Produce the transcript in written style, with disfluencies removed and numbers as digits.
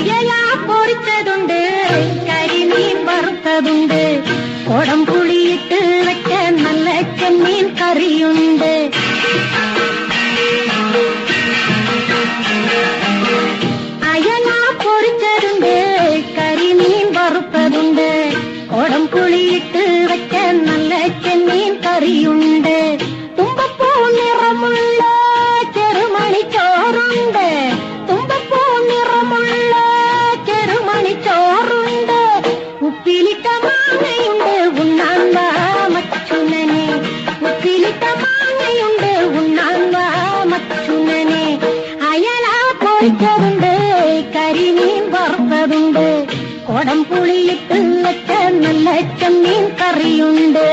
അയല പൊരിച്ചതുണ്ട്, കരിമീൻ വറുത്തതുണ്ട്, കൊടംപുളിയിട്ട് വെച്ച നല്ല ചെമ്മീൻ കറിയുണ്ട്. അയല പൊരിച്ചതുണ്ട്, കരിമീൻ വറുത്തതുണ്ട്, കൊടംപുളിയിട്ട് വെച്ച നല്ല ചെമ്മീൻ കറിയുണ്ട്. തുമ്പപ്പൂ നിറമുള്ള ചെറുമണിച്ചോറുണ്ട്, തുമ്പപ്പൂ നിറമുള്ള ചെറുമണിച്ചോറുണ്ട്. ഉപ്പിലിട്ട മാങ്ങയുണ്ട്, ഉണ്ണാൻ വാ മച്ചുനനെ, ഉപ്പിലിട്ട മാങ്ങയുണ്ട്, ഉണ്ണാൻ വാ മച്ചുനനെ. അയല പൊരിച്ചതുണ്ട്, കരിമീൻ വറുത്തതുണ്ട്, കൊടംപുളിയിട്ട് വെച്ച നല്ല ചെമ്മീൻ കറിയുണ്ട്.